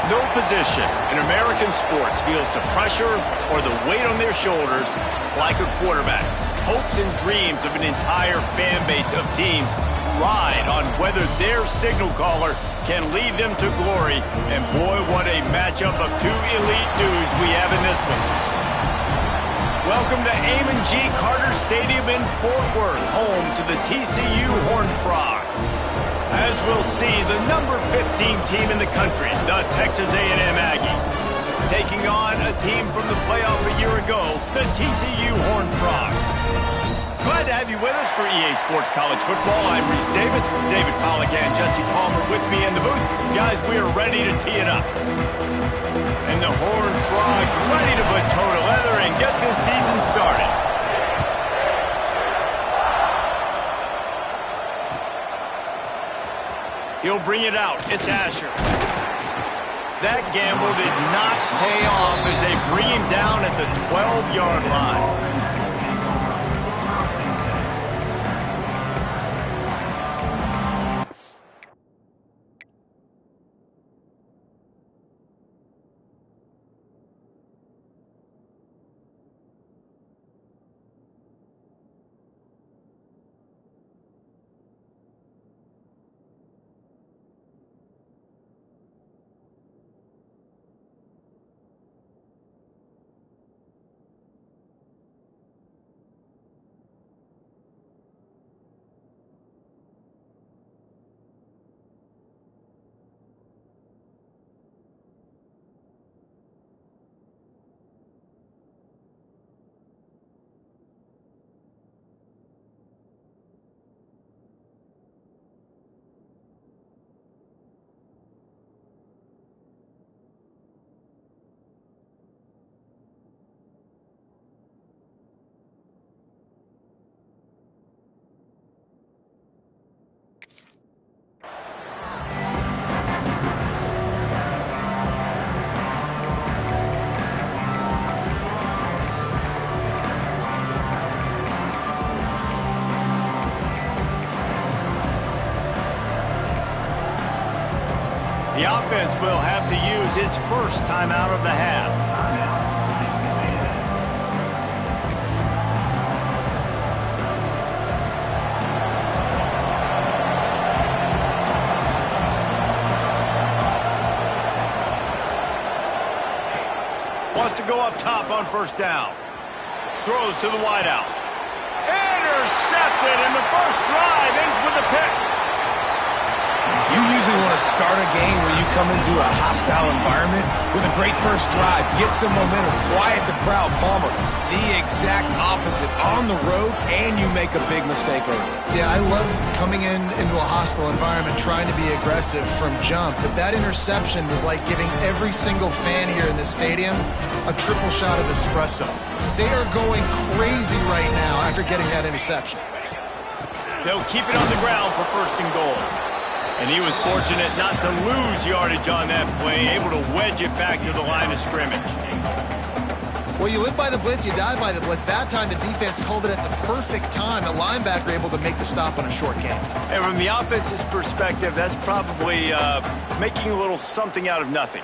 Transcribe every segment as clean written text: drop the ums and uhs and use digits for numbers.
No position in American sports feels the pressure or the weight on their shoulders like a quarterback. Hopes and dreams of an entire fan base of teams ride on whether their signal caller can lead them to glory. And boy, what a matchup of two elite dudes we have in this one. Welcome to Amon G. Carter Stadium in Fort Worth, home to the TCU Horned Frogs. As we'll see, the number 15 team in the country, the Texas A&M Aggies, taking on a team from the playoff a year ago, the TCU Horned Frogs. Glad to have you with us for EA Sports College Football. I'm Reese Davis, David Pollack and Jesse Palmer with me in the booth. Guys, we are ready to tee it up. And the Horned Frogs ready to put toe to leather and get this season started. He'll bring it out. It's Asher. That gamble did not pay off as they bring him down at the 12-yard line. The offense will have to use its first timeout of the half. Wants to go up top on first down. Throws to the wideout. Intercepted, and the first drive ends with a pick. You usually want to start a game where you come into a hostile environment with a great first drive, get some momentum, quiet the crowd. Palmer, the exact opposite on the road, and you make a big mistake early. Yeah, I love coming into a hostile environment, trying to be aggressive from jump, but that interception was like giving every single fan here in the stadium a triple shot of espresso. They are going crazy right now after getting that interception. They'll keep it on the ground for first and goal. And he was fortunate not to lose yardage on that play, able to wedge it back to the line of scrimmage. Well, you live by the blitz, you die by the blitz. That time the defense called it at the perfect time. The linebacker able to make the stop on a short game. And from the offense's perspective, that's probably making a little something out of nothing.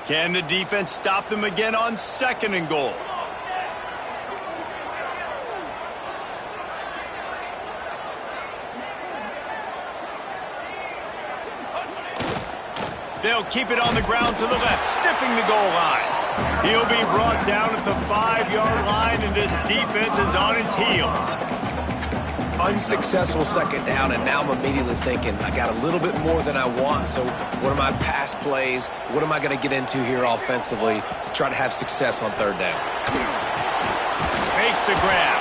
Can the defense stop them again on second and goal? They'll keep it on the ground to the left, stiffing the goal line. He'll be brought down at the 5-yard line, and this defense is on its heels. Unsuccessful second down, and now I'm immediately thinking, I got a little bit more than I want, so what are my pass plays? What am I going to get into here offensively to try to have success on third down? Makes the grab.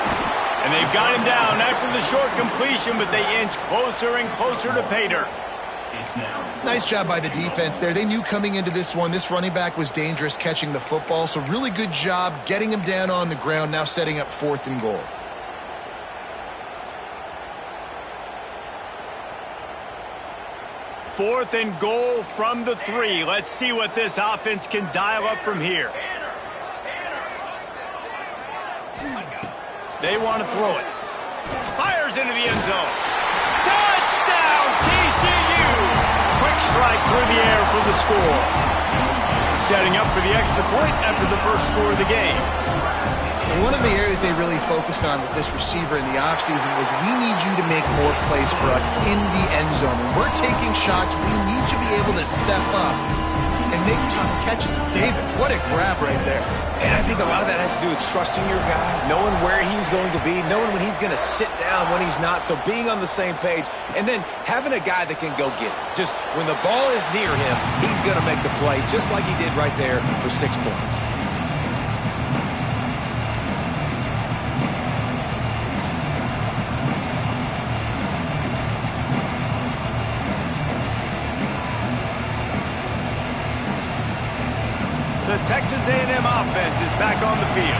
And they've got him down after the short completion, but they inch closer and closer to pay dirt. Nice job by the defense there. They knew coming into this one, this running back was dangerous catching the football, so really good job getting him down on the ground, now setting up fourth and goal. Fourth and goal from the 3. Let's see what this offense can dial up from here. They want to throw it. Fires into the end zone. Touchdown, TCU! Quick strike through the air for the score. Setting up for the extra point after the first score of the game. One of the areas they really focused on with this receiver in the offseason was we need you to make more plays for us in the end zone. When we're taking shots, we need you to be able to step up and make tough catches. David, what a grab right there. And I think a lot of that has to do with trusting your guy, knowing where he's going to be, knowing when he's going to sit down, when he's not, so being on the same page, and then having a guy that can go get it. Just when the ball is near him, he's going to make the play, just like he did right there for 6 points. The Texas A&M offense is back on the field.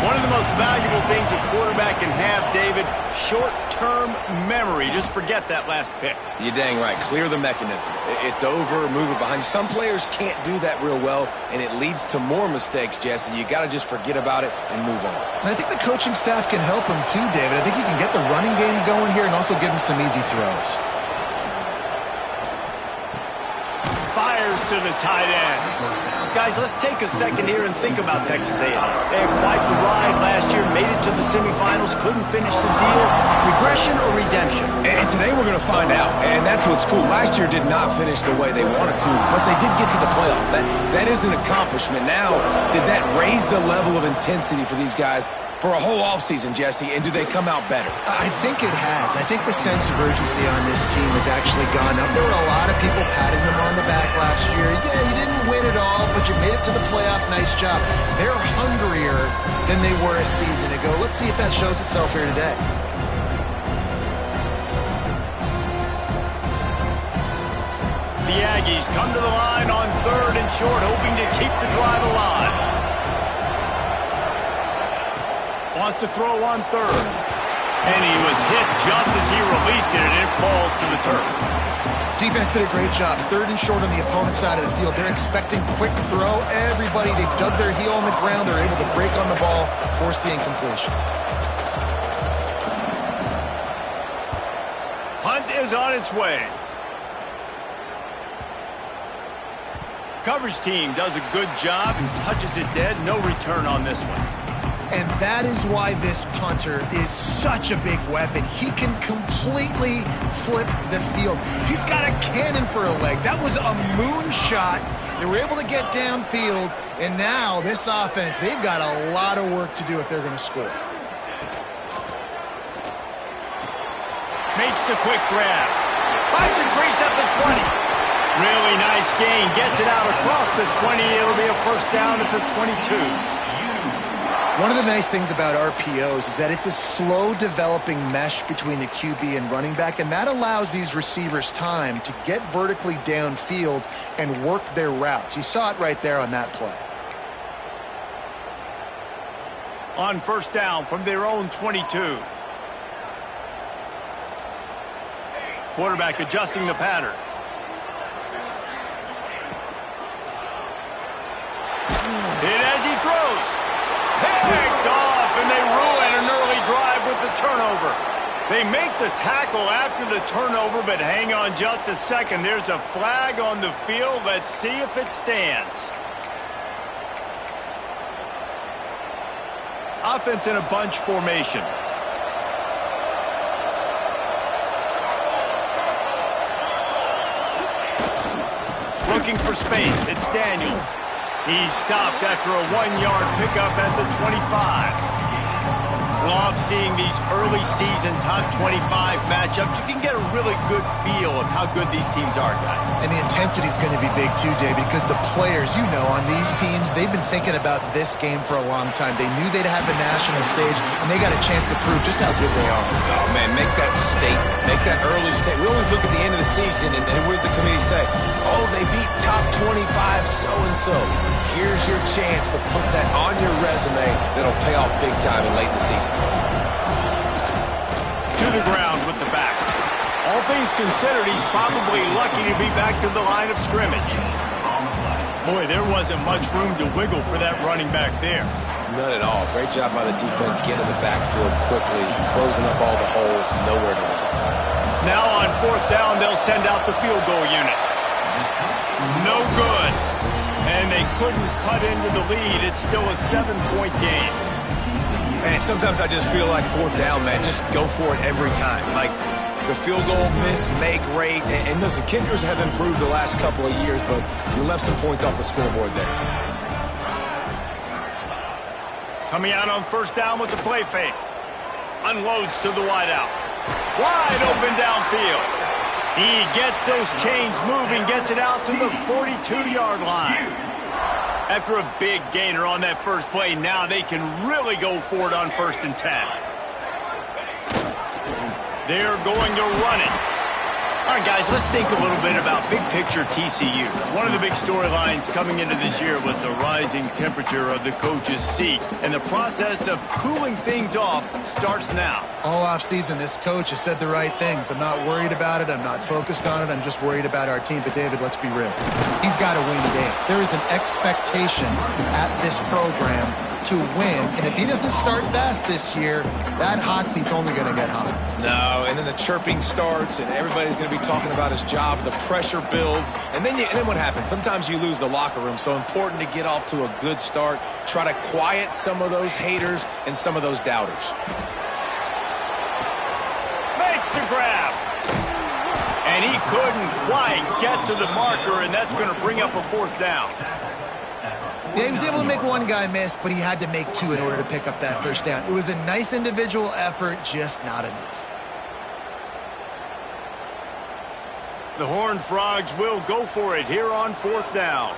One of the most valuable things a quarterback can have, David, short-term memory. Just forget that last pick. You're dang right. Clear the mechanism. It's over, move it behind you. Some players can't do that real well, and it leads to more mistakes, Jesse. You got to just forget about it and move on. And I think the coaching staff can help him too, David. I think you can get the running game going here and also give him some easy throws. Fires to the tight end. Guys, let's take a second here and think about Texas A&M. They had quite the ride last year, made it to the semifinals, couldn't finish the deal. Regression or redemption? And today we're going to find out, and that's what's cool. Last year did not finish the way they wanted to, but they did get to the playoff. That is an accomplishment. Now, did that raise the level of intensity for these guys for a whole offseason, Jesse, and do they come out better? I think it has. I think the sense of urgency on this team has actually gone up. There were a lot of people patting them on the back last year. Yeah, you didn't win it all, but you made it to the playoff. Nice job. They're hungrier than they were a season ago. Let's see if that shows itself here today. The Aggies come to the line on 3rd and short, hoping to keep the drive alive. Wants to throw on 3rd. And he was hit just as he released it, and it falls to the turf. Defense did a great job. 3rd and short on the opponent's side of the field. They're expecting quick throw. Everybody, they dug their heel on the ground. They're able to break on the ball, force the incompletion. Punt is on its way. Coverage team does a good job and touches it dead. No return on this one. And that is why this punter is such a big weapon. He can completely flip the field. He's got a cannon for a leg. That was a moonshot. They were able to get downfield, and now this offense, they've got a lot of work to do if they're going to score. Makes the quick grab. Finds a crease at the 20. Really nice gain. Gets it out across the 20. It'll be a first down at the 22. One of the nice things about RPOs is that it's a slow-developing mesh between the QB and running back, and that allows these receivers time to get vertically downfield and work their routes. You saw it right there on that play. On first down from their own 22. Quarterback adjusting the pattern. Hit as he throws. Picked off, and they ruin an early drive with the turnover. They make the tackle after the turnover, but hang on just a second. There's a flag on the field. Let's see if it stands. Offense in a bunch formation. Looking for space. It's Daniels. He's stopped after a 1-yard pickup at the 25. Love seeing these early season top 25 matchups. You can get a really good feel of how good these teams are, guys. And the intensity is going to be big too, David, because the players, you know, on these teams, they've been thinking about this game for a long time. They knew they'd have the national stage, and they got a chance to prove just how good they are. Oh, man, make that statement. Make that early statement. We always look at the end of the season, and what does the committee say? Oh, they beat top 25 so-and-so. Here's your chance to put that on your resume that'll pay off big time in late in the season. To the ground with the back. All things considered, he's probably lucky to be back to the line of scrimmage. Boy, there wasn't much room to wiggle for that running back there. None at all. Great job by the defense getting to the backfield quickly, closing up all the holes, nowhere to run. Now on fourth down, they'll send out the field goal unit. No good. And they couldn't cut into the lead. It's still a 7-point game. Man, sometimes I just feel like fourth down, man. Just go for it every time. Like the field goal miss, make rate. And listen, kickers have improved the last couple of years, but you left some points off the scoreboard there. Coming out on first down with the play fake. Unloads to the wideout. Wide open downfield. He gets those chains moving, gets it out to the 42-yard line. After a big gainer on that first play, now they can really go for it on 1st and 10. They're going to run it. All right, guys, let's think a little bit about big picture TCU. One of the big storylines coming into this year was the rising temperature of the coach's seat, and the process of cooling things off starts now. All offseason, this coach has said the right things. I'm not worried about it. I'm not focused on it. I'm just worried about our team. But, David, let's be real. He's got to win games. There is an expectation at this program to win, and if he doesn't start fast this year, that hot seat's only going to get hot. No, and then the chirping starts, and everybody's going to be talking about his job. The pressure builds, and then what happens? Sometimes you lose the locker room, so important to get off to a good start. Try to quiet some of those haters and some of those doubters. Makes the grab. And he couldn't quite get to the marker, and that's going to bring up a 4th down. Yeah, he was able to make one guy miss, but he had to make 2 in order to pick up that first down. It was a nice individual effort, just not enough. The Horned Frogs will go for it here on 4th down.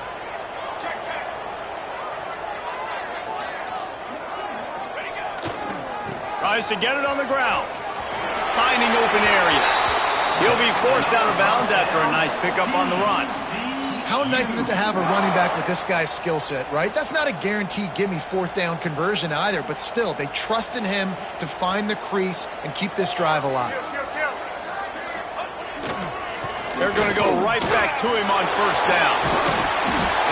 Tries to get it on the ground. Finding open areas. He'll be forced out of bounds after a nice pickup on the run. How nice is it to have a running back with this guy's skill set, right? That's not a guaranteed give-me 4th down conversion either, but still, they trust in him to find the crease and keep this drive alive. They're going to go right back to him on 1st down.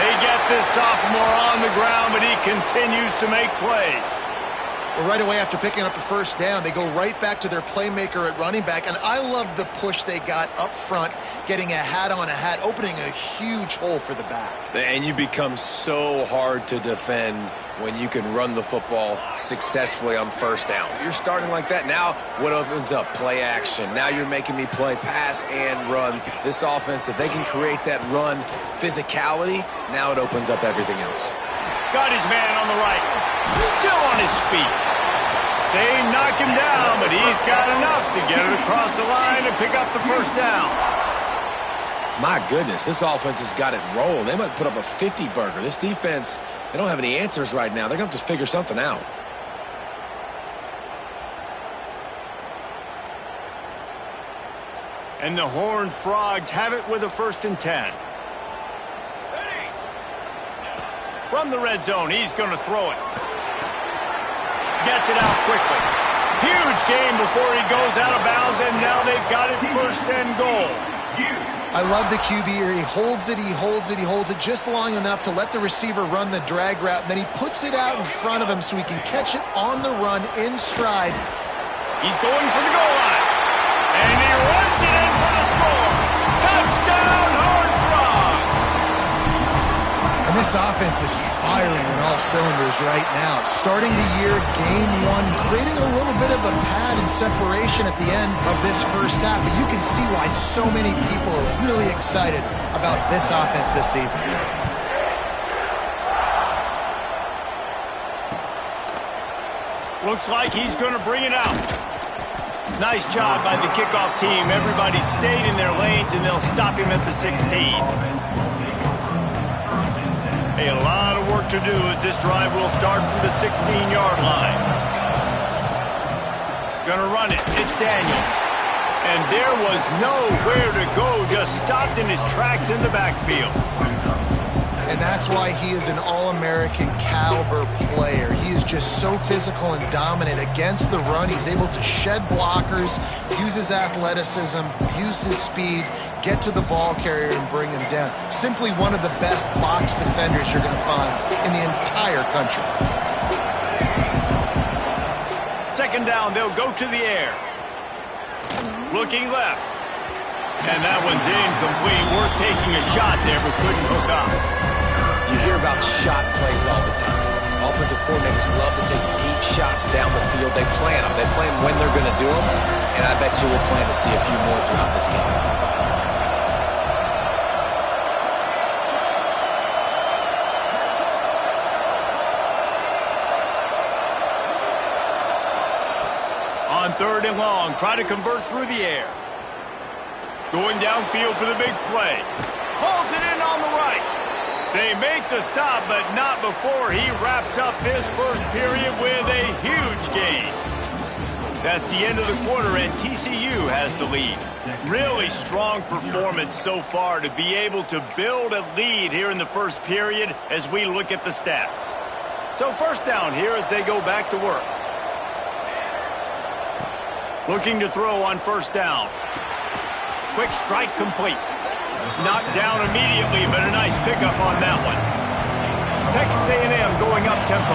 They get this sophomore on the ground, but he continues to make plays. Well, right away after picking up the first down, they go right back to their playmaker at running back, and I love the push they got up front, getting a hat on a hat, opening a huge hole for the back. And you become so hard to defend when you can run the football successfully on 1st down. You're starting like that. Now what opens up? Play action. Now you're making me play pass and run. This offense, if they can create that run physicality, now it opens up everything else. Got his man on the right. Still on his feet. They knock him down, but he's got enough to get it across the line and pick up the 1st down. My goodness, this offense has got it rolling. They might put up a 50-burger. This defense, they don't have any answers right now. They're going to have to figure something out. And the Horned Frogs have it with a 1st and 10. From the red zone, he's going to throw it. Gets it out quickly. Huge game before he goes out of bounds, and now they've got it 1st and goal. I love the QB here. He holds it, he holds it, he holds it just long enough to let the receiver run the drag route, and then he puts it out in front of him so he can catch it on the run in stride. He's going for the goal line, and he runs it in for the score. Touchdown, Horned Frogs! And this offense is firing on all cylinders right now. Starting the year, game 1, creating a little bit of a pad and separation at the end of this first half. But you can see why so many people are really excited about this offense this season. Looks like he's going to bring it out. Nice job by the kickoff team. Everybody stayed in their lanes, and they'll stop him at the 16. A lot of work to do as this drive will start from the 16-yard line. Gonna run it. It's Daniels. And there was nowhere to go. Just stopped in his tracks in the backfield. And that's why he is an All-American caliber player. He is just so physical and dominant against the run. He's able to shed blockers, use his athleticism, use his speed, get to the ball carrier and bring him down. Simply one of the best box defenders you're going to find in the entire country. 2nd down, they'll go to the air. Looking left. And that one's incomplete. Worth taking a shot there, but couldn't hook up. You hear about shot plays all the time. Offensive coordinators love to take deep shots down the field. They plan them. They plan when they're going to do them. And I bet you we'll plan to see a few more throughout this game. On 3rd and long, try to convert through the air. Going downfield for the big play. Pulls it in on the right. They make the stop, but not before he wraps up this first period with a huge gain. That's the end of the quarter, and TCU has the lead. Really strong performance so far to be able to build a lead here in the first period as we look at the stats. So first down here as they go back to work. Looking to throw on first down. Quick strike complete. Knocked down immediately, but a nice pickup on that one. Texas A&M going up tempo.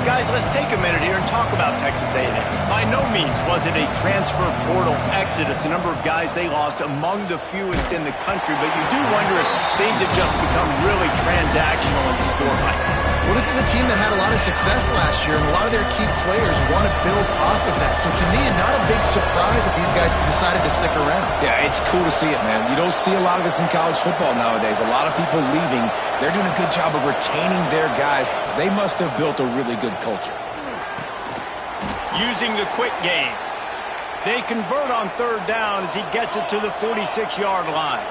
Guys, let's take a minute here and talk about Texas A&M. By no means was it a transfer portal exodus. The number of guys they lost among the fewest in the country, but you do wonder if things have just become really transactional in the sport right now. Well, this is a team that had a lot of success last year, and a lot of their key players want to build off of that. So to me, not a big surprise that these guys decided to stick around. Yeah, it's cool to see it, man. You don't see a lot of this in college football nowadays. A lot of people leaving. They're doing a good job of retaining their guys. They must have built a really good culture. Using the quick game. They convert on 3rd down as he gets it to the 46-yard line.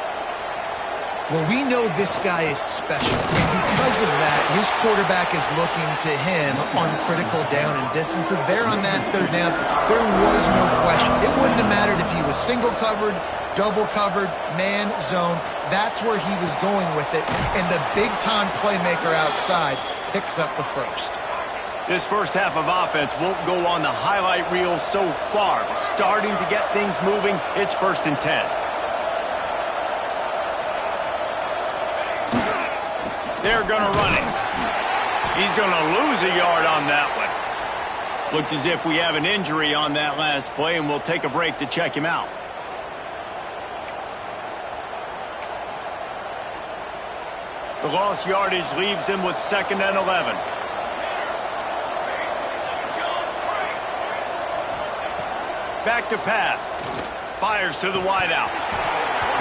Well, we know this guy is special. Because of that, his quarterback is looking to him on critical down and distances. There on that 3rd down, there was no question. It wouldn't have mattered if he was single covered, double covered, man, zone. That's where he was going with it. And the big-time playmaker outside picks up the first. This first half of offense won't go on the highlight reel so far, but starting to get things moving, it's 1st and 10. They're going to run it. He's going to lose a yard on that one. Looks as if we have an injury on that last play, and we'll take a break to check him out. The lost yardage leaves him with 2nd and 11. Back to pass. Fires to the wideout.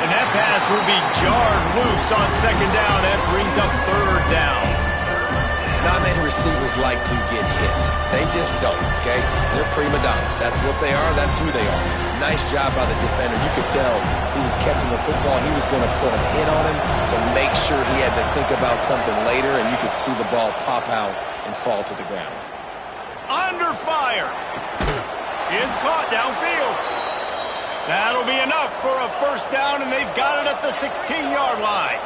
And that pass will be jarred loose on 2nd down. That brings up 3rd down. Not many receivers like to get hit. They just don't, okay? They're prima donnas. That's what they are. That's who they are. Nice job by the defender. You could tell he was catching the football. He was going to put a hit on him to make sure he had to think about something later, and you could see the ball pop out and fall to the ground. Under fire. It's caught downfield. That'll be enough for a 1st down, and they've got it at the 16-yard line.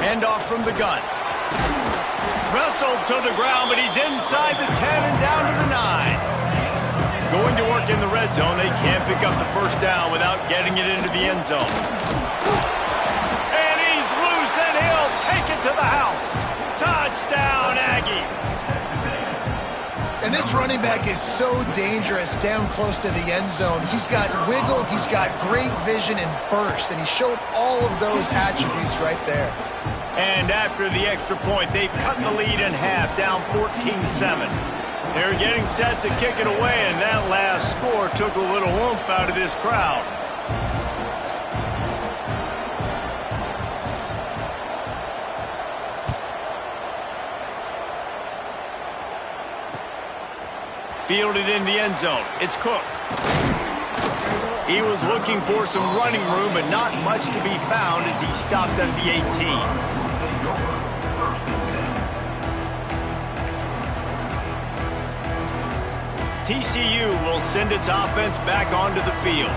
Handoff from the gun. Wrestled to the ground, but he's inside the 10 and down to the 9. Going to work in the red zone. They can't pick up the 1st down without getting it into the end zone. And he's loose, and he'll take it to the house. Touchdown, Aggies. And this running back is so dangerous down close to the end zone. He's got wiggle, he's got great vision and burst, and he showed all of those attributes right there. And after the extra point, they've cut the lead in half, down 14-7. They're getting set to kick it away, and that last score took a little oomph out of this crowd. Fielded in the end zone. It's Cook. He was looking for some running room, but not much to be found as he stopped at the 18. TCU will send its offense back onto the field.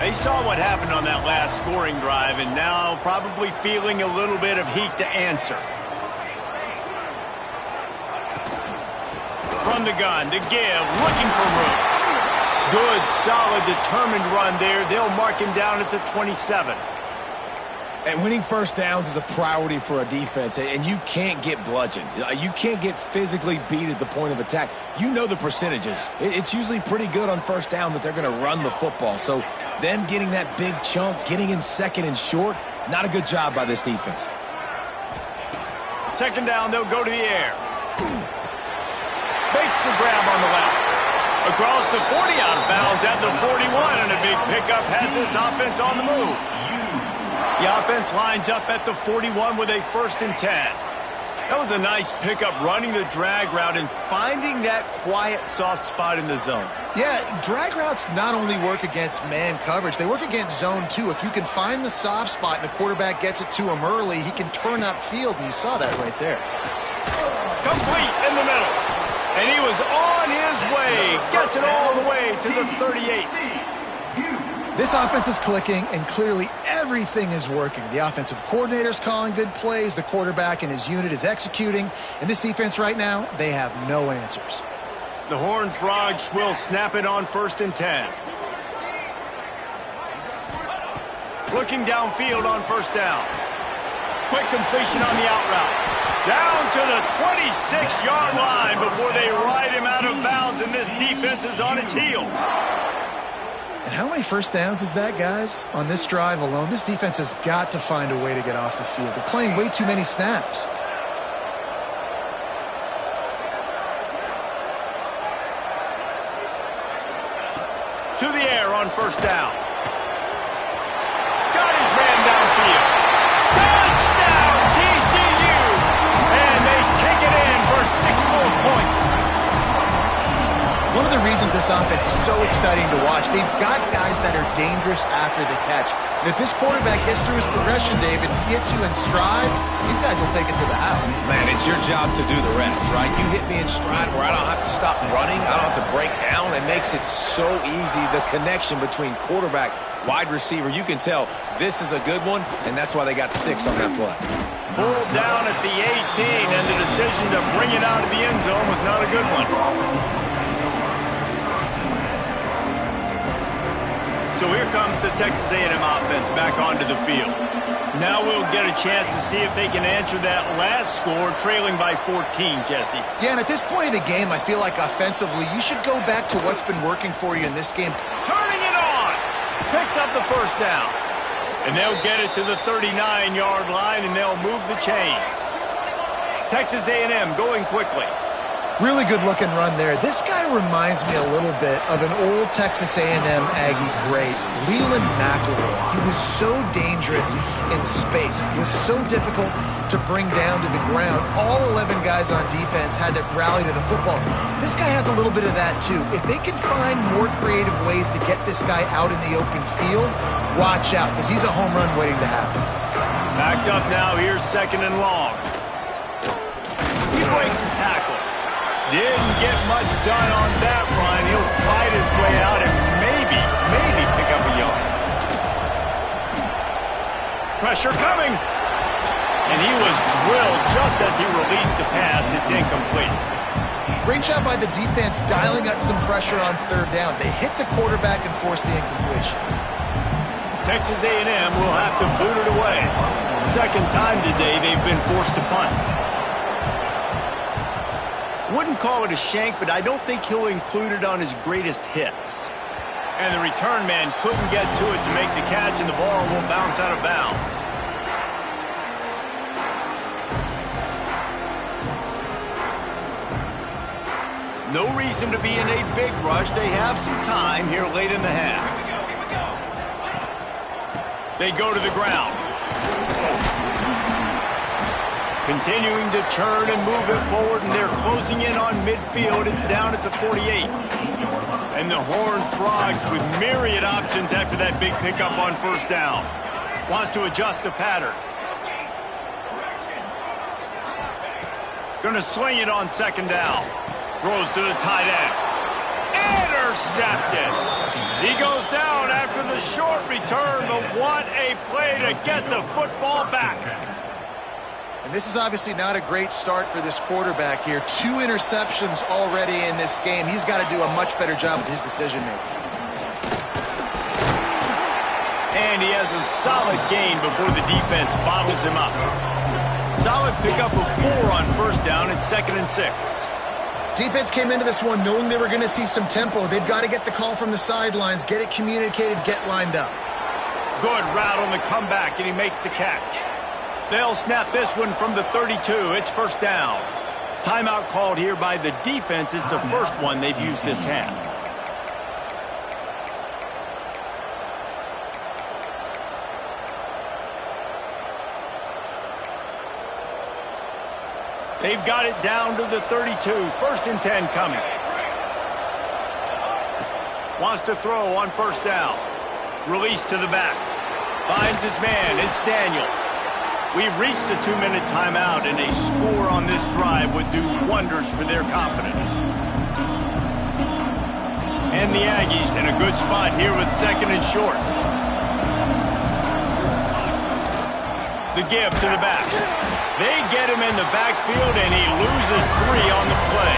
They saw what happened on that last scoring drive, and now probably feeling a little bit of heat to answer. From the gun, to give, looking for room. Good, solid, determined run there. They'll mark him down at the 27. And winning first downs is a priority for a defense, and you can't get bludgeoned. You can't get physically beat at the point of attack. You know the percentages. It's usually pretty good on first down that they're going to run the football. So them getting that big chunk, getting in second and short, not a good job by this defense. Second down, they'll go to the air. Makes the grab on the left. Across the 40, out of bounds at the 41, and a big pickup has this offense on the move. The offense lines up at the 41 with a 1st and 10. That was a nice pickup, running the drag route and finding that quiet, soft spot in the zone. Yeah, drag routes not only work against man coverage, they work against zone too. If you can find the soft spot and the quarterback gets it to him early, he can turn upfield, and you saw that right there. Complete in the middle. And he was on his way. Gets it all the way to the 38. This offense is clicking, and clearly everything is working. The offensive coordinator's calling good plays. The quarterback and his unit is executing. And this defense right now, they have no answers. The Horned Frogs will snap it on 1st and 10. Looking downfield on 1st down. Quick completion on the out route. Down to the 26-yard line before they ride him out of bounds, and this defense is on its heels. And how many first downs is that, guys? On this drive alone, this defense has got to find a way to get off the field. They're playing way too many snaps. To the air on 1st down. Got his man downfield. Touchdown, TCU! And they take it in for 6 more points. One of the reasons this offense is so exciting to watch, they've got guys that are dangerous after the catch. And if this quarterback gets through his progression, David, gets you in stride, these guys will take it to the house. Man, it's your job to do the rest, right? You hit me in stride where I don't have to stop running. I don't have to break down. It makes it so easy, the connection between quarterback, wide receiver. You can tell this is a good one, and that's why they got 6 on that play. Pulled down at the 18, and the decision to bring it out of the end zone was not a good one. So here comes the Texas A&M offense back onto the field. Now we'll get a chance to see if they can answer that last score, trailing by 14, Jesse. Yeah, and at this point of the game, I feel like offensively, you should go back to what's been working for you in this game. Turning it on! Picks up the 1st down. And they'll get it to the 39-yard line, and they'll move the chains. Texas A&M going quickly. Really good-looking run there. This guy reminds me a little bit of an old Texas A&M Aggie great, Leland McElroy. He was so dangerous in space. It was so difficult to bring down to the ground. All 11 guys on defense had to rally to the football. This guy has a little bit of that, too. If they can find more creative ways to get this guy out in the open field, watch out, because he's a home run waiting to happen. Backed up now. Here's 2nd and long. He breaks a tackle. Didn't get much done on that run. He'll fight his way out and maybe pick up a yard. Pressure coming. And he was drilled just as he released the pass. It's incomplete. Great job by the defense dialing up some pressure on 3rd down. They hit the quarterback and forced the incompletion. Texas A&M will have to boot it away. 2nd time today they've been forced to punt. Wouldn't call it a shank, but I don't think he'll include it on his greatest hits. And the return man couldn't get to it to make the catch, and the ball will bounce out of bounds. No reason to be in a big rush. They have some time here late in the half. They go to the ground. Continuing to turn and move it forward, and they're closing in on midfield. It's down at the 48. And the Horned Frogs with myriad options after that big pickup on 1st down. Wants to adjust the pattern. Going to sling it on 2nd down. Throws to the tight end. Intercepted. He goes down after the short return, but what a play to get the football back. And this is obviously not a great start for this quarterback here. 2 interceptions already in this game. He's got to do a much better job with his decision-making. And and he has a solid gain before the defense bottles him up. Solid pickup of 4 on first down. It's 2nd and 6. Defense came into this one knowing they were going to see some tempo. They've got to get the call from the sidelines, get it communicated, get lined up. Good route on the comeback, and he makes the catch. They'll snap this one from the 32. It's first down. Timeout called here by the defense. It's the first one they've used this half. They've got it down to the 32. 1st and 10 coming. Wants to throw on first down. Release to the back. Finds his man. It's Daniels. We've reached the 2-minute timeout, and a score on this drive would do wonders for their confidence. And the Aggies in a good spot here with 2nd and short. The give to the back. They get him in the backfield, and he loses 3 on the play.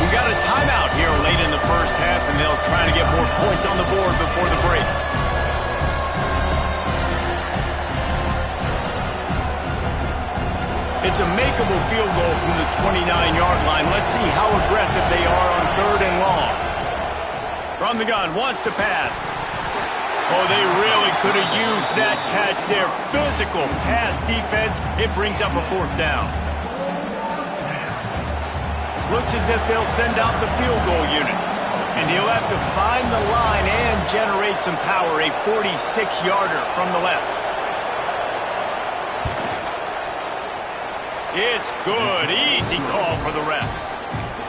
We've got a timeout here late in the first half, and they'll try to get more points on the board before the break. It's a makeable field goal from the 29-yard line. Let's see how aggressive they are on 3rd and long. From the gun, wants to pass. Oh, they really could have used that catch there. Physical pass defense. It brings up a 4th down. Looks as if they'll send out the field goal unit. And he'll have to find the line and generate some power. A 46-yarder from the left. It's good. Easy call for the refs.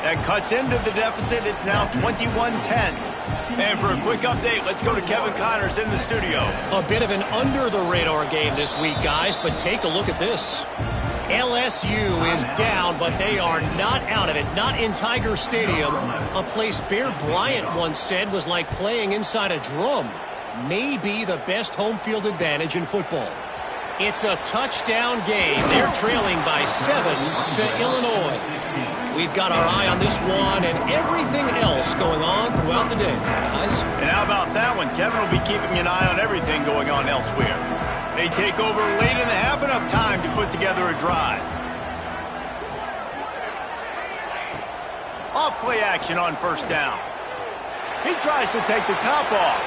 That cuts into the deficit. It's now 21-10. And for a quick update, let's go to Kevin Connors in the studio. A bit of an under-the-radar game this week, guys, but take a look at this. LSU is down, but they are not out of it, not in Tiger Stadium, a place Bear Bryant once said was like playing inside a drum. Maybe the best home field advantage in football. It's a touchdown game. They're trailing by 7 to Illinois. We've got our eye on this one and everything else going on throughout the day, guys. And how about that one? Kevin will be keeping an eye on everything going on elsewhere. They take over late in the half, enough time to put together a drive. Off play action on first down. He tries to take the top off.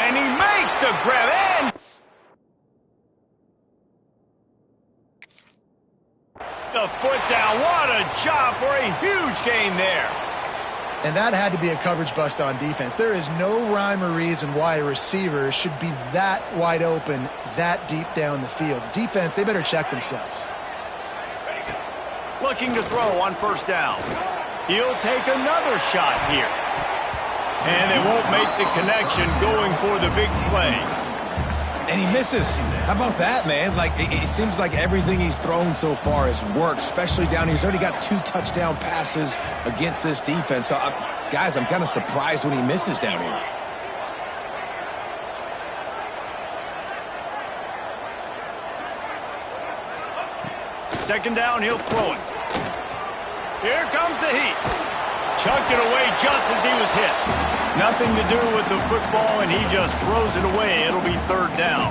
And he makes the grab in. The foot down. What a job for a huge gain there. And that had to be a coverage bust on defense. There is no rhyme or reason why a receiver should be that wide open, that deep down the field. Defense, they better check themselves. Looking to throw on first down. He'll take another shot here. And they won't make the connection going for the big play. And he misses. How about that, man? Like, it seems like everything he's thrown so far has worked, especially down here. He's already got 2 touchdown passes against this defense. So, guys, I'm kind of surprised when he misses down here. Second down, he'll throw it. Here comes the heat. Chucked it away just as he was hit. Nothing to do with the football, and he just throws it away. It'll be 3rd down.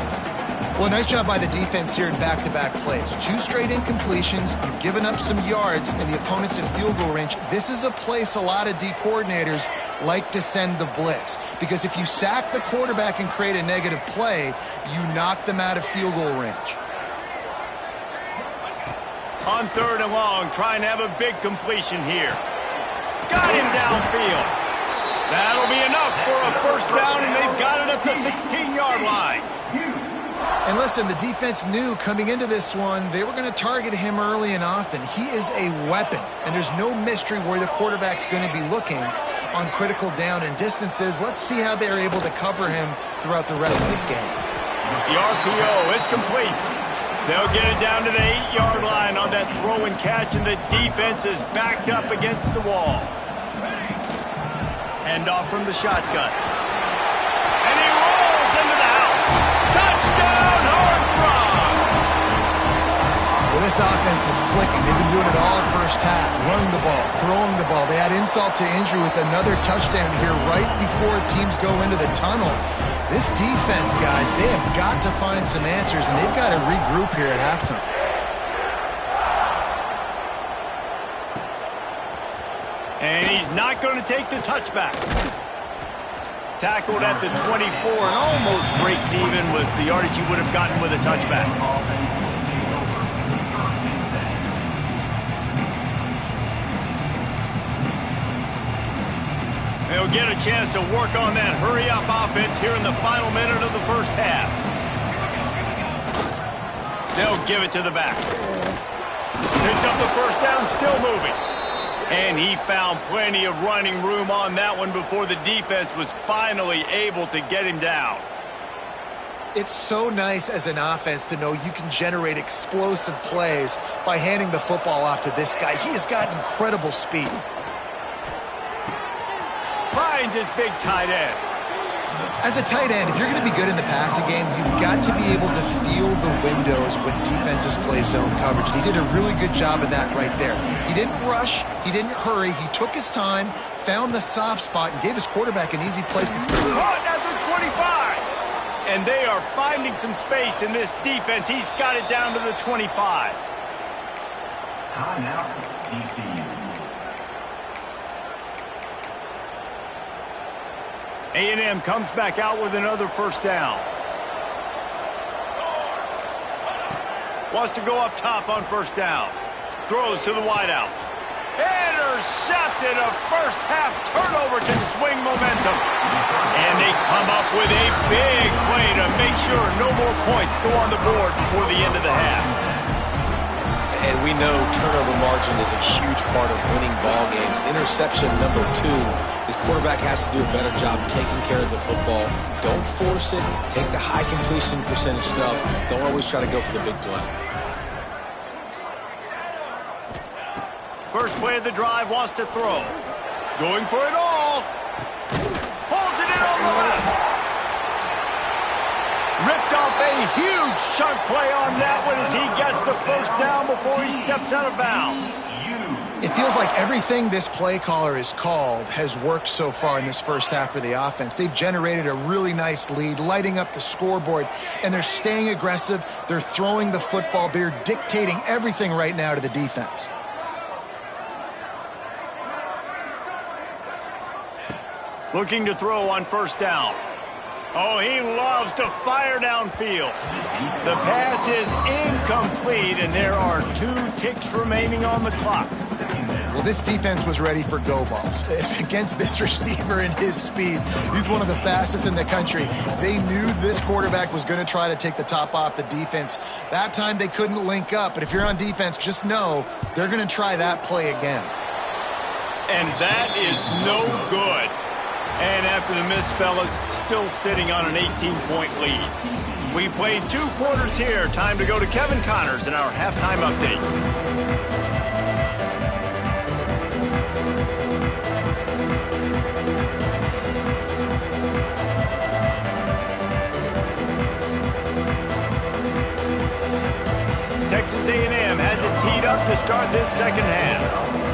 Well, nice job by the defense here in back-to-back plays. 2 straight incompletions. You've given up some yards, and the opponent's in field goal range. This is a place a lot of D coordinators like to send the blitz, because if you sack the quarterback and create a negative play, you knock them out of field goal range. On 3rd and long, trying to have a big completion here. Got him downfield. That'll be enough for a first down, and they've got it at the 16-yard line. And listen, the defense knew coming into this one, they were going to target him early and often. He is a weapon, and there's no mystery where the quarterback's going to be looking on critical down and distances. Let's see how they're able to cover him throughout the rest of this game. The RPO, it's complete. They'll get it down to the 8-yard line on that throw and catch, and the defense is backed up against the wall. Hand off from the shotgun. And he rolls into the house. Touchdown, Horned Frogs! Well, this offense is clicking. They've been doing it all first half. Running the ball, throwing the ball. They add insult to injury with another touchdown here right before teams go into the tunnel. This defense, guys, they have got to find some answers, and they've got to regroup here at halftime. And he's not going to take the touchback. Tackled at the 24 and almost breaks even with the yardage he would have gotten with a touchback. They'll get a chance to work on that hurry-up offense here in the final minute of the first half. They'll give it to the back. Picks up the first down, still moving. And he found plenty of running room on that one before the defense was finally able to get him down. It's so nice as an offense to know you can generate explosive plays by handing the football off to this guy. He has got incredible speed. Finds his big tight end. As a tight end, if you're going to be good in the passing game, you've got to be able to feel the windows when defenses play zone coverage. And he did a really good job of that right there. He didn't rush. He didn't hurry. He took his time, found the soft spot, and gave his quarterback an easy place to throw. Caught at the 25. And they are finding some space in this defense. He's got it down to the 25. Timeout, TCU. A&M comes back out with another first down. Wants to go up top on first down. Throws to the wideout. Intercepted. A first half turnover can swing momentum. And they come up with a big play to make sure no more points go on the board before the end of the half. And we know turnover margin is a huge part of winning ball games. Interception number 2. His quarterback has to do a better job taking care of the football. Don't force it. Take the high completion percentage stuff. Don't always try to go for the big play. First play of the drive, wants to throw. Going for it all. Pulls it in on the left. Ripped off a huge chunk play on that one as he gets the first down before he steps out of bounds. It feels like everything this play caller has called has worked so far in this first half for the offense. They've generated a really nice lead, lighting up the scoreboard, and they're staying aggressive. They're throwing the football. They're dictating everything right now to the defense. Looking to throw on first down. Oh, he loves to fire downfield. The pass is incomplete, and there are 2 ticks remaining on the clock. Well, this defense was ready for go balls. It's against this receiver and his speed. He's one of the fastest in the country. They knew this quarterback was going to try to take the top off the defense. That time they couldn't link up, but if you're on defense, just know they're going to try that play again. And that is no good. And after the miss, fellas, still sitting on an 18-point lead. We played 2 quarters here. Time to go to Kevin Connors in our halftime update. Texas A&M has it teed up to start this second half.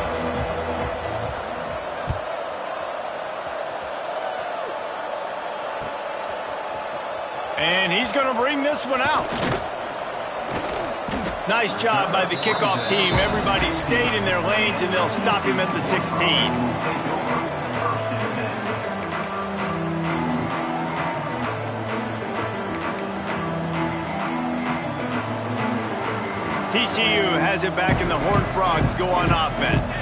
And he's going to bring this one out. Nice job by the kickoff team. Everybody stayed in their lanes, and they'll stop him at the 16. TCU has it back, and the Horned Frogs go on offense.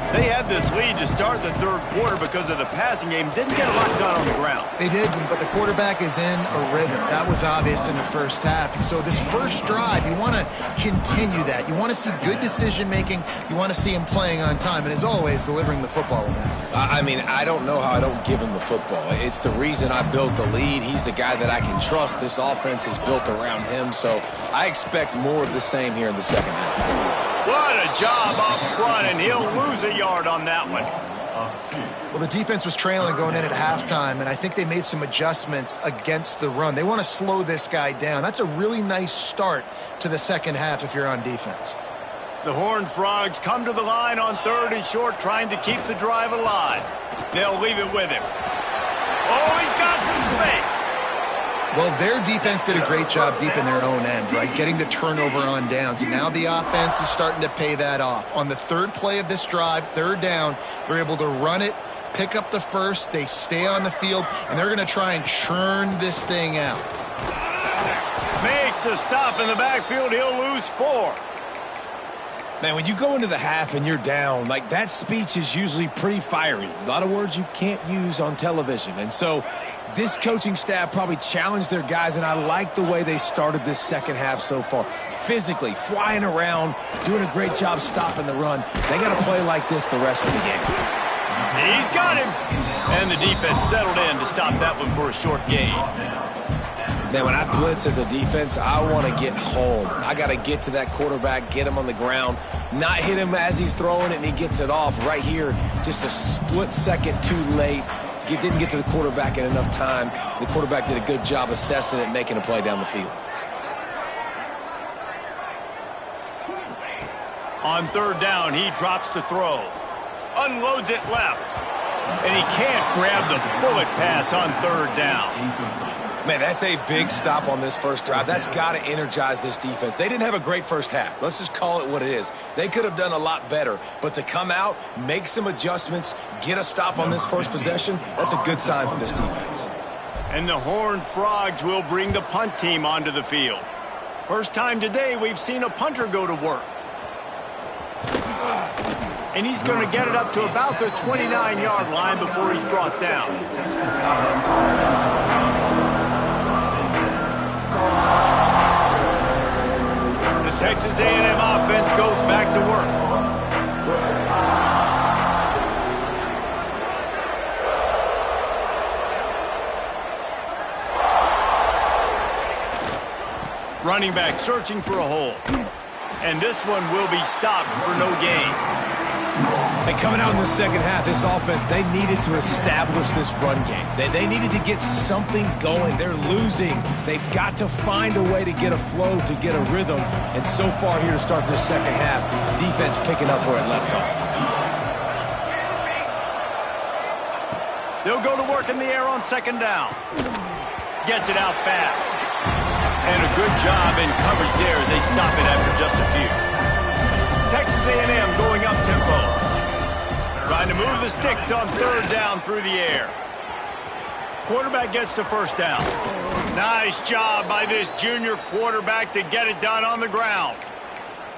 They had this lead to start the third quarter because of the passing game. Didn't get a lot done on the ground. They did, but the quarterback is in a rhythm. That was obvious in the first half. And so this first drive, you want to continue that. You want to see good decision-making. You want to see him playing on time. And as always, delivering the football with that. I mean, I don't know how I don't give him the football. It's the reason I built the lead. He's the guy that I can trust. This offense is built around him. So I expect more of the same here in the second half. What a job up front, and he'll lose a yard on that one. Well, the defense was trailing going in at halftime, and I think they made some adjustments against the run. They want to slow this guy down. That's a really nice start to the second half if you're on defense. The Horned Frogs come to the line on 3rd and short, trying to keep the drive alive. They'll leave it with him. Oh, he's got some space. Well, their defense did a great job deep in their own end, right? Getting the turnover on downs. And now the offense is starting to pay that off. On the third play of this drive, third down, they're able to run it, pick up the first, they stay on the field, and they're going to try and churn this thing out. Makes a stop in the backfield. He'll lose 4. Man, when you go into the half and you're down, like, that speech is usually pretty fiery. A lot of words you can't use on television. And so this coaching staff probably challenged their guys, and I like the way they started this second half so far. Physically, flying around, doing a great job stopping the run. They got to play like this the rest of the game. He's got him. And the defense settled in to stop that one for a short gain. Man, when I blitz as a defense, I want to get home. I got to get to that quarterback, get him on the ground, not hit him as he's throwing it and he gets it off. Right here, just a split second too late. Didn't get to the quarterback in enough time. The quarterback did a good job assessing it and making a play down the field. On third down, he drops to throw. Unloads it left. And he can't grab the bullet pass on third down. Man, that's a big stop on this first drive. That's got to energize this defense. They didn't have a great first half. Let's just call it what it is. They could have done a lot better. But to come out, make some adjustments, get a stop on this first possession, that's a good sign for this defense. And the Horned Frogs will bring the punt team onto the field. First time today we've seen a punter go to work. And he's going to get it up to about the 29-yard line before he's brought down. The Texas A&M offense goes back to work. Running back searching for a hole. And this one will be stopped for no gain. And coming out in the second half, this offense, they needed to establish this run game. They needed to get something going. They're losing. They've got to find a way to get a flow, to get a rhythm. And so far here to start this second half, defense picking up where it left off. They'll go to work in the air on second down. Gets it out fast. And a good job in coverage there as they stop it after just a few. Texas A&M going up tempo. Trying to move the sticks on third down through the air. Quarterback gets the first down. Nice job by this junior quarterback to get it done on the ground.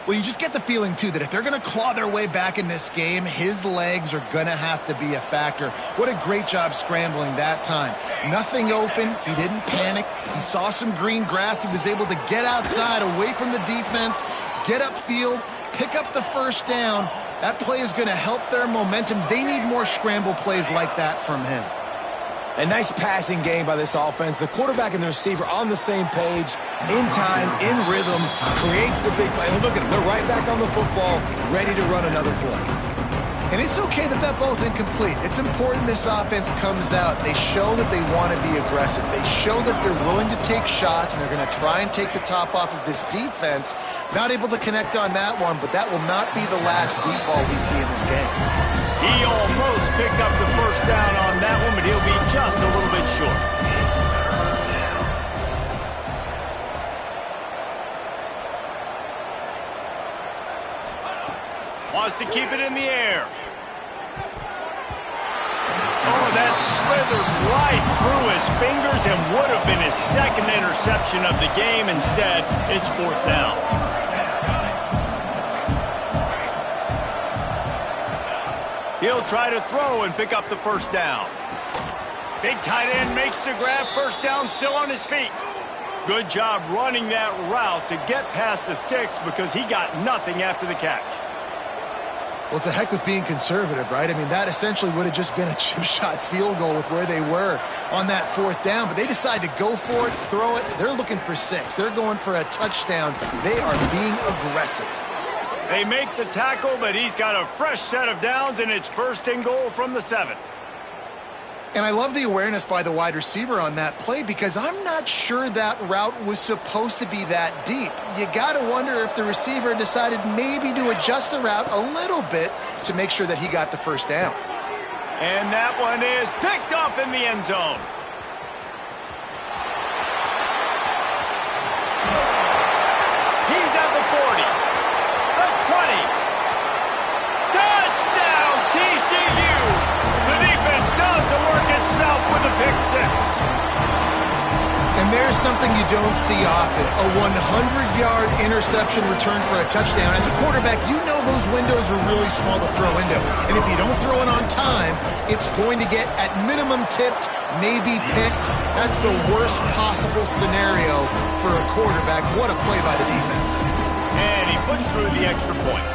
Well, you just get the feeling, too, that if they're going to claw their way back in this game, his legs are going to have to be a factor. What a great job scrambling that time. Nothing open. He didn't panic. He saw some green grass. He was able to get outside, away from the defense, get upfield, pick up the first down. That play is going to help their momentum. They need more scramble plays like that from him. A nice passing game by this offense. The quarterback and the receiver on the same page, in time, in rhythm, creates the big play. And look at them. They're right back on the football, ready to run another play. And it's okay that that ball's incomplete. It's important this offense comes out. They show that they want to be aggressive. They show that they're willing to take shots, and they're going to try and take the top off of this defense. Not able to connect on that one, but that will not be the last deep ball we see in this game. He almost picked up the first down on that one, but he'll be just a little bit short. Wants to keep it in the air. Oh, that slithered right through his fingers and would have been his second interception of the game. Instead, it's fourth down. He'll try to throw and pick up the first down. Big tight end makes the grab. First down, still on his feet. Good job running that route to get past the sticks because he got nothing after the catch. Well, it's a heck with being conservative, right? I mean, that essentially would have just been a chip shot field goal with where they were on that fourth down. But they decide to go for it, throw it. They're looking for 6. They're going for a touchdown. They are being aggressive. They make the tackle, but he's got a fresh set of downs, and it's first and goal from the 7. And I love the awareness by the wide receiver on that play because I'm not sure that route was supposed to be that deep. You got to wonder if the receiver decided maybe to adjust the route a little bit to make sure that he got the first down. And that one is picked off in the end zone. the pick six. And there's something you don't see often, a 100-yard interception return for a touchdown. As a quarterback, you know those windows are really small to throw into. And if you don't throw it on time, it's going to get at minimum tipped, maybe picked. That's the worst possible scenario for a quarterback. What a play by the defense. And he puts through the extra point.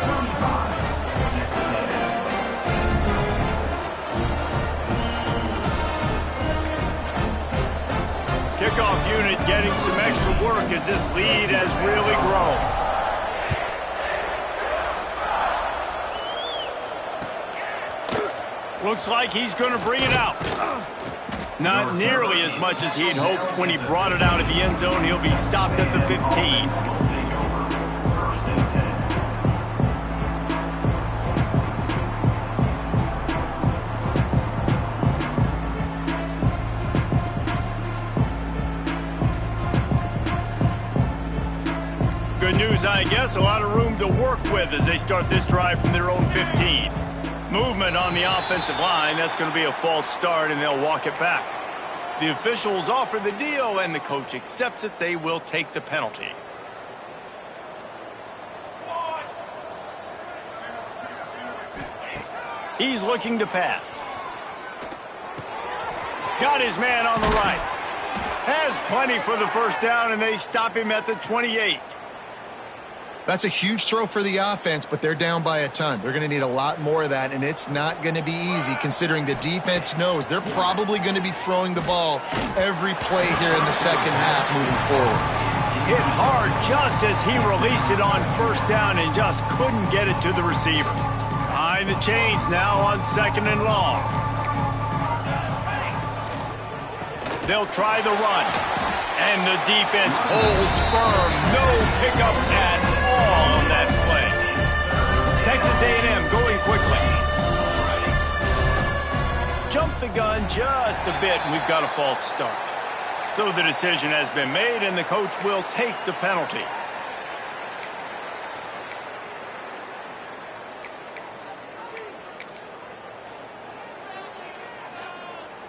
Kickoff unit getting some extra work as this lead has really grown. Looks like he's going to bring it out. Not nearly as much as he'd hoped when he brought it out of the end zone. He'll be stopped at the 15. Good news, I guess. A lot of room to work with as they start this drive from their own 15. Movement on the offensive line. That's going to be a false start, and they'll walk it back. The officials offer the deal, and the coach accepts it. They will take the penalty. He's looking to pass. Got his man on the right. Has plenty for the first down, and they stop him at the 28. That's a huge throw for the offense, but they're down by a ton. They're going to need a lot more of that, and it's not going to be easy considering the defense knows they're probably going to be throwing the ball every play here in the second half moving forward. Hit hard just as he released it on first down and just couldn't get it to the receiver. Behind the chains now on second and long. They'll try the run. And the defense holds firm. No pickup at all on that play. Texas A&M going quickly. Jump the gun just a bit, and we've got a false start. So the decision has been made, and the coach will take the penalty.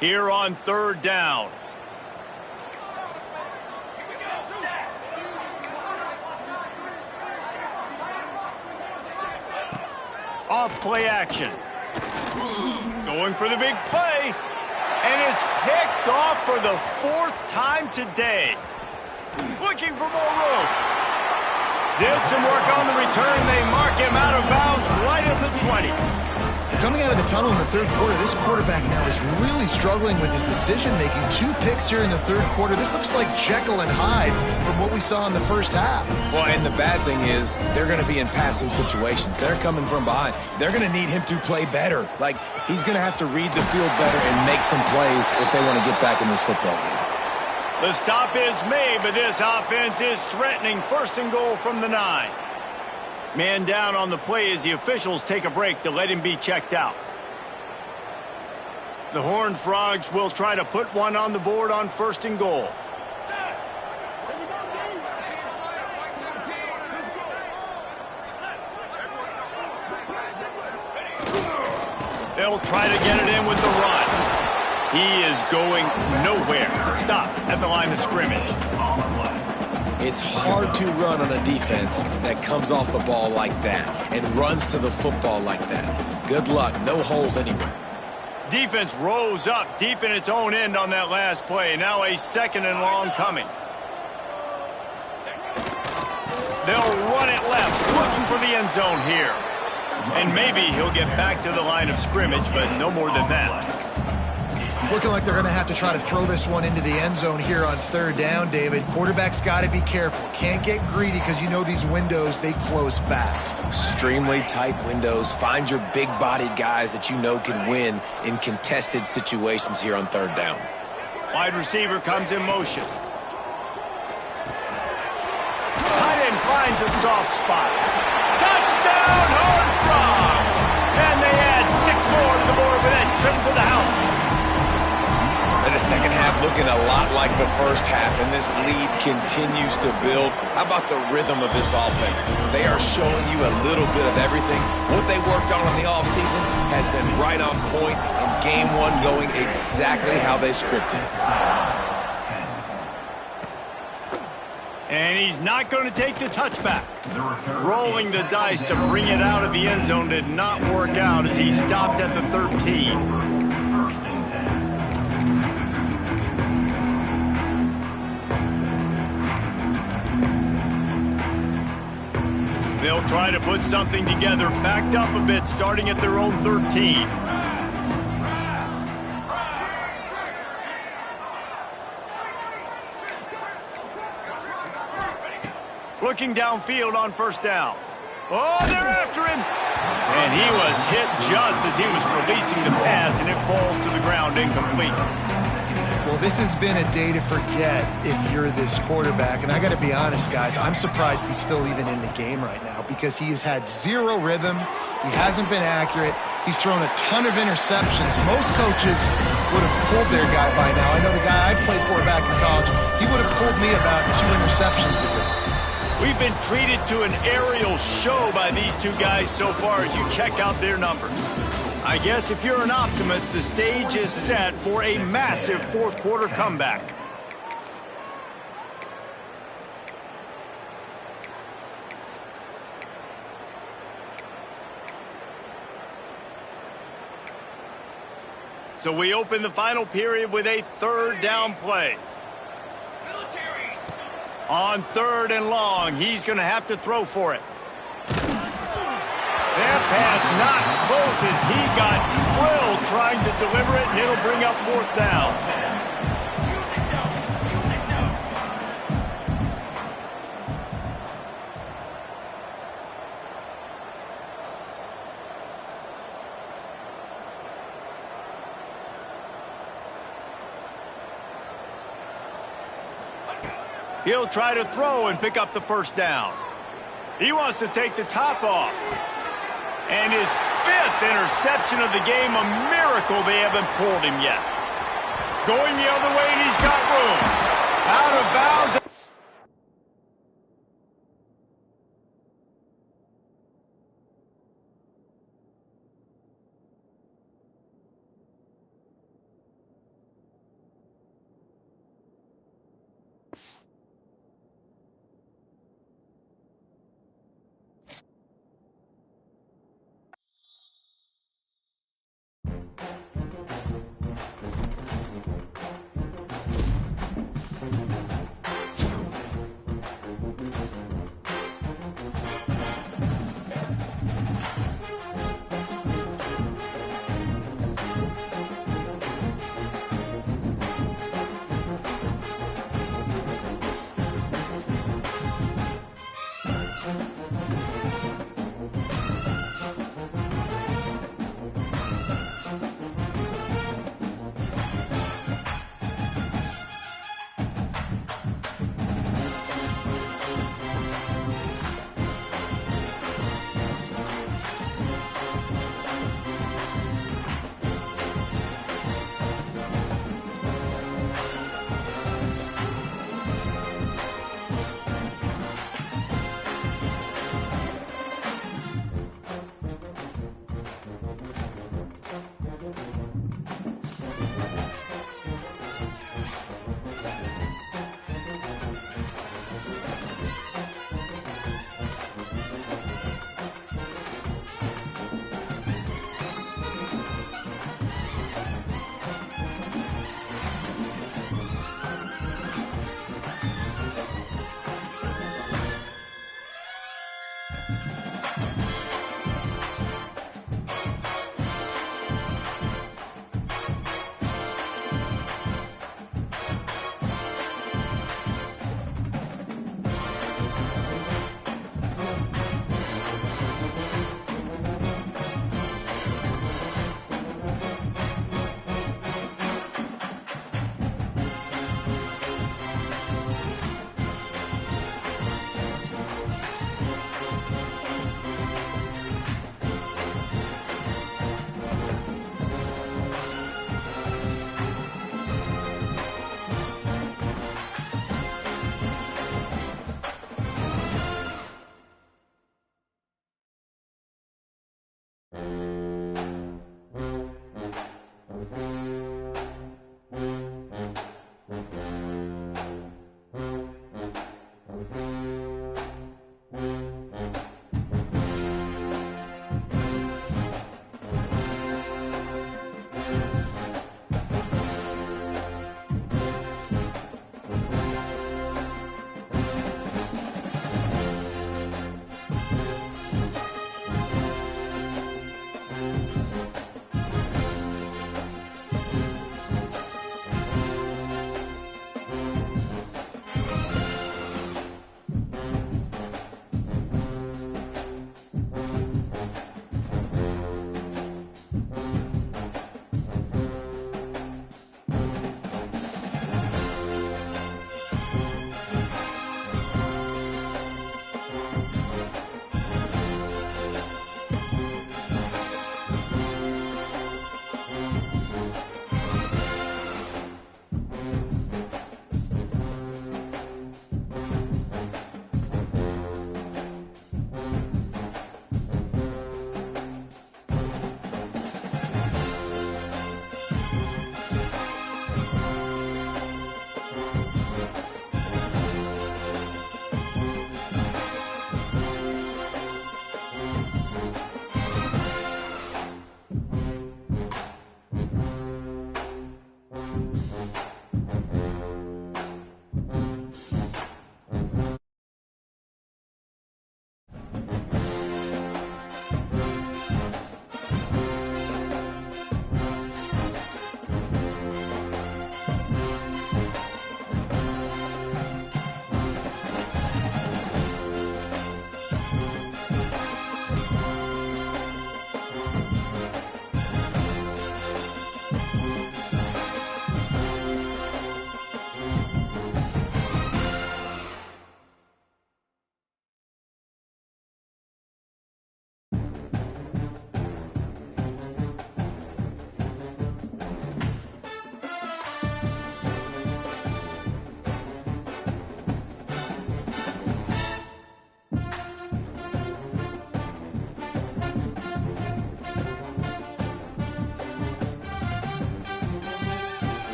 Here on third down. Off play action. Going for the big play. And it's picked off for the fourth time today. Looking for more room. Did some work on the return. They mark him out of bounds right at the 20. Coming out of the tunnel in the third quarter, this quarterback now is really struggling with his decision-making. 2 picks here in the third quarter. This looks like Jekyll and Hyde from what we saw in the first half. Well, and the bad thing is they're going to be in passing situations. They're coming from behind. They're going to need him to play better. Like, he's going to have to read the field better and make some plays if they want to get back in this football game. The stop is made, but this offense is threatening. First and goal from the 9. Man down on the play as the officials take a break to let him be checked out. The Horned Frogs will try to put one on the board on first and goal. They'll try to get it in with the run. He is going nowhere. Stop at the line of scrimmage. It's hard to run on a defense that comes off the ball like that and runs to the football like that. Good luck. No holes anywhere. Defense rose up deep in its own end on that last play. Now a second and long coming. They'll run it left, looking for the end zone here. And maybe he'll get back to the line of scrimmage, but no more than that. It's looking like they're going to have to try to throw this one into the end zone here on third down, David. Quarterback's got to be careful. Can't get greedy because you know these windows, they close fast. Extremely tight windows. Find your big-bodied guys that you know can win in contested situations here on third down. Wide receiver comes in motion. Tight end finds a soft spot. Touchdown, Horned Frogs! And they add 6 more to the board with that trip to the house. And the second half looking a lot like the first half, and this lead continues to build. How about the rhythm of this offense? They are showing you a little bit of everything. What they worked on in the offseason has been right on point, and game one going exactly how they scripted it. And he's not going to take the touchback. Rolling the dice to bring it out of the end zone did not work out as he stopped at the 13. They'll try to put something together, backed up a bit, starting at their own 13. Looking downfield on first down. Oh, they're after him! And he was hit just as he was releasing the pass, and it falls to the ground incomplete. Well, this has been a day to forget if you're this quarterback. And I got to be honest, guys, I'm surprised he's still even in the game right now because he has had zero rhythm. He hasn't been accurate. He's thrown a ton of interceptions. Most coaches would have pulled their guy by now. I know the guy I played for back in college, he would have pulled me about 2 interceptions ago. We've been treated to an aerial show by these two guys so far as you check out their numbers. I guess if you're an optimist, the stage is set for a massive fourth quarter comeback. So we open the final period with a third down play. On 3rd and long, he's going to have to throw for it. That pass not close as he got drilled trying to deliver it, and it'll bring up 4th down. He'll try to throw and pick up the first down. He wants to take the top off. And his 5th interception of the game, a miracle they haven't pulled him yet. Going the other way, and he's got room. Out of bounds.